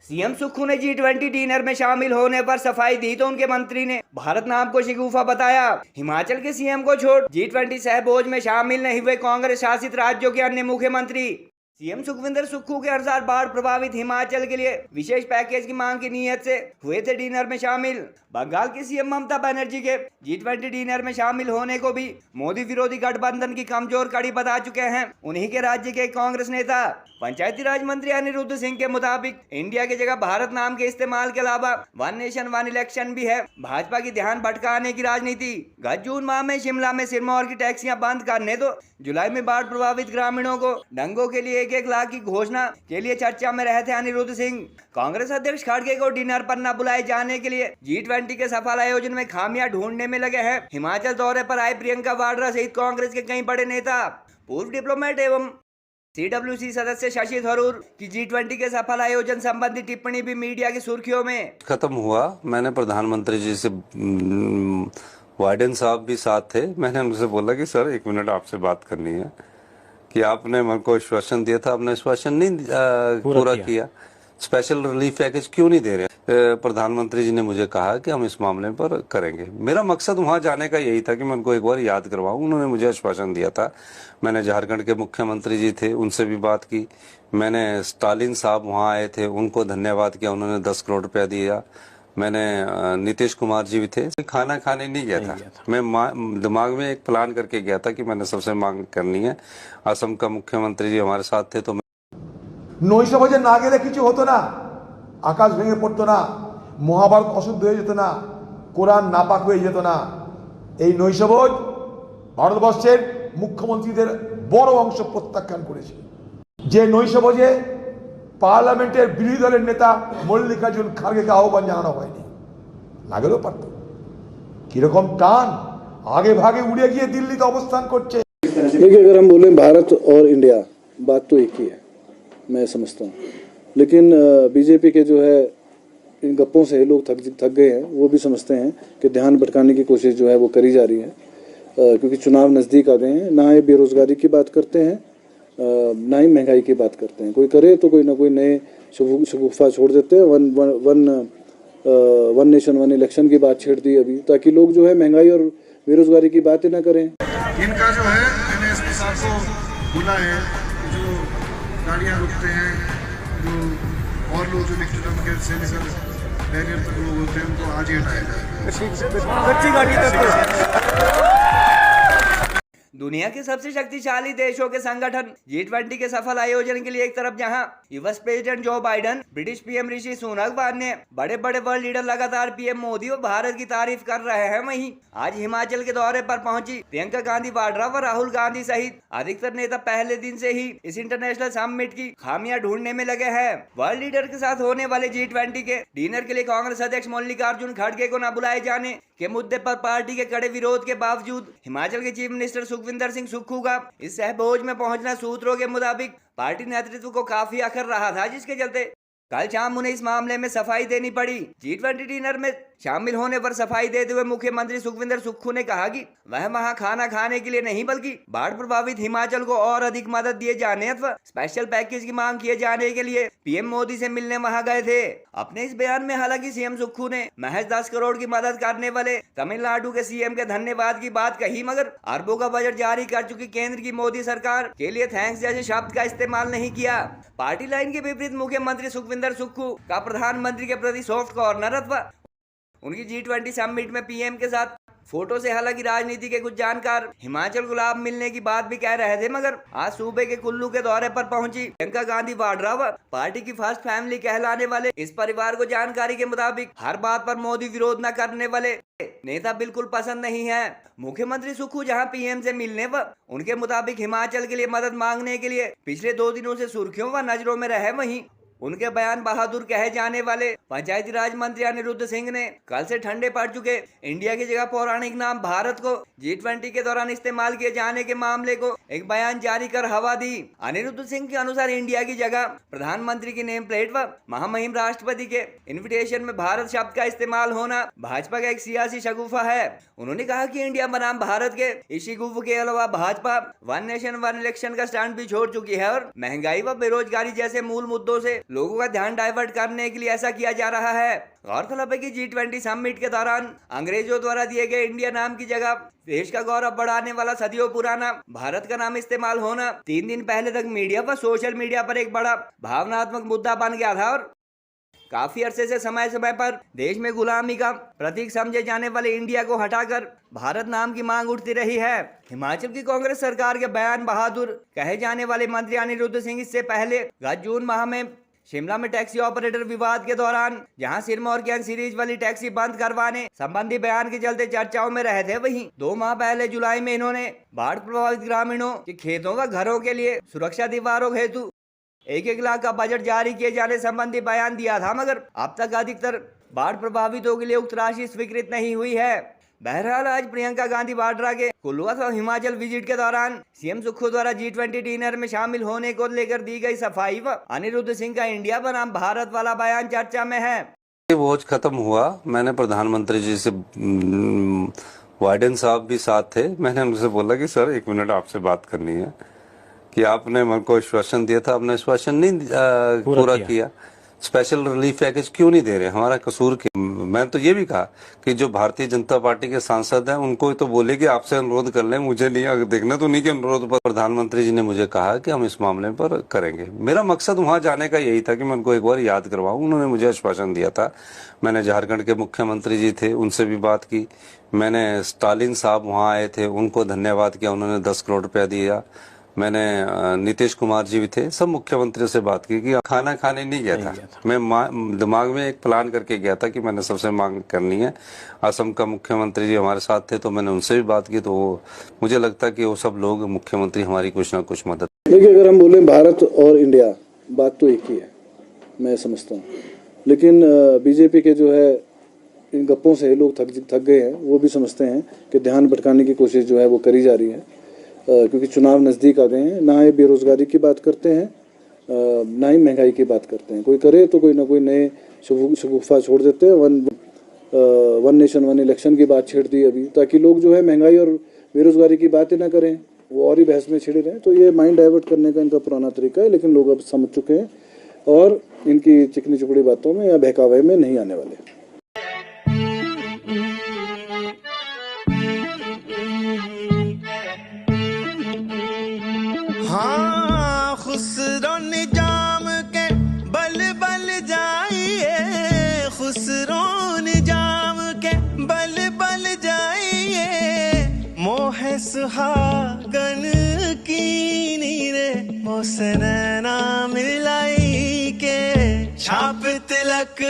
CM Sukhu ने G20 dinner में शामिल होने पर सफाई दी तो उनके मंत्री ने भारत नाम को शिगूफा बताया। हिमाचल के सीएम को छोड़ G20 सहभोज में शामिल नहीं हुए कांग्रेस शासित राज्यों के अन्य मुख्यमंत्री। सीएम सुखविंदर सुक्खू के अनुसार बाढ़ प्रभावित हिमाचल के लिए विशेष पैकेज की मांग की नीयत से हुए थे डिनर में शामिल। बंगाल की सीएम ममता बनर्जी के G20 डिनर में शामिल होने को भी मोदी विरोधी गठबंधन की कमजोर कड़ी बता चुके हैं उन्हीं के राज्य के कांग्रेस नेता। पंचायती राज मंत्री अनिरुद्ध सिंह के मुताबिक इंडिया की जगह भारत नाम के इस्तेमाल के अलावा वन नेशन वन इलेक्शन भी है भाजपा की ध्यान भटकाने की राजनीति। गत जून माह में शिमला में सिरमौर की टैक्सियां बंद करने तो जुलाई में बाढ़ प्रभावित ग्रामीणों को डंगों के लिए 1-1 लाख की घोषणा के लिए चर्चा में रहे थे अनिरुद्ध सिंह। कांग्रेस अध्यक्ष खड़गे को डिनर पर न बुलाए जाने के लिए G20 के सफल आयोजन में खामियां ढूंढने में लगे हैं। हिमाचल दौरे पर आए प्रियंका वाड्रा सहित कांग्रेस के कई बड़े नेता। पूर्व डिप्लोमेट एवं CWC सदस्य शशि थरूर की G20 के सफल आयोजन संबंधी टिप्पणी भी मीडिया की सुर्खियों में। खत्म हुआ, मैंने प्रधानमंत्री जी से, वाइडेन साहब भी साथ थे, मैंने उनसे बोला कि सर 1 मिनट आपसे बात करनी है कि आपने मेरे को आश्वासन दिया था, आपने आश्वासन नहीं पूरा किया। स्पेशल रिलीफ पैकेज क्यों नहीं दे रहे? प्रधानमंत्री जी ने मुझे कहा कि हम इस मामले पर करेंगे। मेरा मकसद वहां जाने का यही था कि मैं उनको एक बार याद करवाऊं। उन्होंने मुझे आश्वासन दिया था। मैंने झारखंड के मुख्यमंत्री जी थे, उनसे भी बात की। मैंने स्टालिन साहब वहां आए थे, उनको धन्यवाद किया, उन्होंने 10 करोड़ रुपया दिया। मैंने नीतीश कुमार जी भी थे। खाना खाने नहीं गया था, मैं दिमाग में एक प्लान करके गया था कि मैंने सबसे मांग करनी है। असम का मुख्यमंत्री जी हमारे साथ थे। तो নৈশভোজে না গেলে কিছু হতো না, আকাশ ভেঙে পড়তো না, মহাভারত অশুদ্ধ হয়ে যেত না, কোরআন নাপাক হয়ে যেত না। এই নৈশভোজ ভারতবর্ষের মুখ্যমন্ত্রীদের বড় অংশ প্রত্যাখ্যান করেছে। যে নৈশভোজে পার্লামেন্টের বিরোধী দলের নেতা মল্লিকার্জুন খার্গেকে আহ্বান জানানো হয়নি, লাগলেও পারত। কিরকম টান, আগে ভাগে উড়ে গিয়ে দিল্লিতে অবস্থান করছে। देखिए, अगर हम बोले भारत और इंडिया, बात तो एक ही है, मैं समझता हूँ। लेकिन बीजेपी के जो है इन गप्पों से लोग थक गए हैं। वो भी समझते हैं कि ध्यान भटकाने की कोशिश जो है वो करी जा रही है, क्योंकि चुनाव नज़दीक आ गए हैं। ना ही बेरोजगारी की बात करते हैं, ना ही महंगाई की बात करते हैं। कोई करे तो कोई ना कोई नए शगुफा छोड़ देते हैं। वन नेशन वन इलेक्शन की बात छेड़ दी अभी, ताकि लोग जो है महंगाई और बेरोजगारी की बातें ना करें। इनका जो है मैंने एसपी साहब को बोला है, जो गाड़ियाँ रुकते हैं, जो और लोग जो डिक्टेटर के से लेकर बैरियर तक लोग होते हैं, उनको आज ही हटाया जाए। दुनिया के सबसे शक्तिशाली देशों के संगठन G20 के सफल आयोजन के लिए एक तरफ जहां US president Joe Biden, British PM Rishi Sunak बाद ने बड़े बड़े वर्ल्ड लीडर लगातार पीएम मोदी और भारत की तारीफ कर रहे हैं, वहीं आज हिमाचल के दौरे पर पहुंची प्रियंका गांधी वाड्रा व राहुल गांधी सहित अधिकतर नेता पहले दिन से ही इस इंटरनेशनल समिट की खामियां ढूंढने में लगे हैं। वर्ल्ड लीडर के साथ होने वाले G20 के डिनर के लिए कांग्रेस अध्यक्ष मल्लिकार्जुन खड़गे को न बुलाए जाने के मुद्दे पर पार्टी के कड़े विरोध के बावजूद हिमाचल के चीफ मिनिस्टर सुखविंदर सिंह सुक्खू का इस सहभोज में पहुंचना सूत्रों के मुताबिक पार्टी नेतृत्व को काफी अखर रहा था, जिसके चलते कल शाम उन्हें इस मामले में सफाई देनी पड़ी। G20 डिनर में शामिल होने पर सफाई देते हुए मुख्यमंत्री सुखविंदर सुक्खू ने कहा कि वह वहां खाना खाने के लिए नहीं बल्कि बाढ़ प्रभावित हिमाचल को और अधिक मदद दिए जाने अथवा स्पेशल पैकेज की मांग किए जाने के लिए पीएम मोदी से मिलने वहां गए थे। अपने इस बयान में हालांकि सीएम सुक्खू ने महज 10 करोड़ की मदद करने वाले तमिलनाडु के सीएम के धन्यवाद की बात कही, मगर अरबों का बजट जारी कर चुकी केंद्र की मोदी सरकार के लिए थैंक्स जैसे शब्द का इस्तेमाल नहीं किया। पार्टी लाइन के विपरीत मुख्यमंत्री सुखविंदर सुक्खू का प्रधानमंत्री के प्रति सॉफ्ट कॉर्नर अथवा उनकी G20 समिट में पीएम के साथ फोटो से हालांकि राजनीति के कुछ जानकार हिमाचल को लाभ मिलने की बात भी कह रहे थे, मगर आज सूबे के कुल्लू के दौरे पर पहुंची प्रियंका गांधी वाड्रा व पार्टी की फर्स्ट फैमिली कहलाने वाले इस परिवार को जानकारी के मुताबिक हर बात पर मोदी विरोध न करने वाले नेता बिल्कुल पसंद नहीं है। मुख्यमंत्री सुक्खू जहां पीएम से मिलने व उनके मुताबिक हिमाचल के लिए मदद मांगने के लिए पिछले 2 दिनों से सुर्खियों व नजरों में रहे, वहीं उनके बयान बहादुर कहे जाने वाले पंचायती राज मंत्री अनिरुद्ध सिंह ने कल से ठंडे पड़ चुके इंडिया की जगह पौराणिक नाम भारत को G20 के दौरान इस्तेमाल किए जाने के मामले को एक बयान जारी कर हवा दी। अनिरुद्ध सिंह के अनुसार इंडिया की जगह प्रधानमंत्री की नेम प्लेट व महामहिम राष्ट्रपति के इन्विटेशन में भारत शब्द का इस्तेमाल होना भाजपा का एक सियासी शगुफा है। उन्होंने कहा कि इंडिया बनाम भारत के इस शगुफे के अलावा Bhajpa one nation one election का स्टैंड भी छोड़ चुकी है और महंगाई व बेरोजगारी जैसे मूल मुद्दों से लोगों का ध्यान डाइवर्ट करने के लिए ऐसा किया जा रहा है। गौरतलब है कि G20 समिट के दौरान अंग्रेजों द्वारा दिए गए इंडिया नाम की जगह देश का गौरव बढ़ाने वाला सदियों पुराना भारत का नाम इस्तेमाल होना 3 दिन पहले तक मीडिया व सोशल मीडिया पर एक बड़ा भावनात्मक मुद्दा बन गया था और काफी अरसे से समय समय पर देश में गुलामी का प्रतीक समझे जाने वाले इंडिया को हटाकर भारत नाम की मांग उठती रही है। हिमाचल की कांग्रेस सरकार के बयान बहादुर कहे जाने वाले मंत्री अनिरुद्ध सिंह इससे पहले गत जून माह में शिमला में टैक्सी ऑपरेटर विवाद के दौरान जहां सिरमौर की सीरीज वाली टैक्सी बंद करवाने संबंधी बयान के चलते चर्चाओं में रहे थे, वहीं 2 माह पहले जुलाई में इन्होंने बाढ़ प्रभावित ग्रामीणों के खेतों व घरों के लिए सुरक्षा दीवारों हेतु 1-1 लाख का बजट जारी किए जाने संबंधी बयान दिया था, मगर अब तक अधिकतर बाढ़ प्रभावितों के लिए उक्त राशि स्वीकृत नहीं हुई है। बहरहाल आज प्रियंका गांधी वाड्रा के कुल्लू व हिमाचल विजिट के दौरान सीएम सुक्खू द्वारा G20 डिनर में शामिल होने को लेकर दी गई सफाई व अनिरुद्ध सिंह का इंडिया बनाम भारत वाला बयान चर्चा में है। भोज खत्म हुआ, मैंने प्रधानमंत्री जी से वाइडन साहब भी साथ थे, मैंने उनसे बोला कि सर 1 मिनट आपसे बात करनी है कि आपने मेरे को आश्वासन दिया था, आपने आश्वासन नहीं पूरा किया। स्पेशल रिलीफ पैकेज क्यों नहीं दे रहे, हमारा कसूर क्या? मैं तो ये भी कहा कि जो भारतीय जनता पार्टी के सांसद हैं उनको तो बोले कि आपसे अनुरोध कर लें, मुझे नहीं देखना तो नहीं कि अनुरोध पर। प्रधानमंत्री जी ने मुझे कहा कि हम इस मामले पर करेंगे। मेरा मकसद वहां जाने का यही था कि मैं उनको एक बार याद करवाऊं। उन्होंने मुझे आश्वासन दिया था। मैंने झारखंड के मुख्यमंत्री जी थे, उनसे भी बात की। मैंने स्टालिन साहब वहां आए थे, उनको धन्यवाद किया, उन्होंने 10 करोड़ रुपया दिया। मैंने नीतीश कुमार जी भी थे, सब मुख्यमंत्रियों से बात की कि खाना खाने नहीं गया था। मैं दिमाग में एक प्लान करके गया था कि मैंने सबसे मांग करनी है। असम का मुख्यमंत्री जी हमारे साथ थे, तो मैंने उनसे भी बात की, तो मुझे लगता है कि वो सब लोग मुख्यमंत्री हमारी कुछ ना कुछ मदद। देखिए, अगर हम बोले भारत और इंडिया, बात तो एक ही है, मैं समझता हूँ। लेकिन बीजेपी के जो है इन गप्पों से लोग थक गए हैं। वो भी समझते हैं कि ध्यान भटकाने की कोशिश जो है वो करी जा रही है, क्योंकि चुनाव नज़दीक आ गए हैं। ना ये बेरोजगारी की बात करते हैं, ना ही महंगाई की बात करते हैं। कोई करे तो कोई ना कोई नए शगुफा छोड़ देते हैं। वन नेशन वन इलेक्शन की बात छेड़ दी अभी, ताकि लोग जो है महंगाई और बेरोजगारी की बातें ना करें, वो और ही बहस में छिड़े रहें। तो ये माइंड डाइवर्ट करने का इनका पुराना तरीका है, लेकिन लोग अब समझ चुके हैं और इनकी चिकनी चुपड़ी बातों में या बहकावे में नहीं आने वाले। हाँ, खुसरो निजाम के बल बल जाइए, खुसरो निजाम के बल बल जाइए। मोह सुहागन की नीरे मोसे नैना मिलाई के छाप तिलक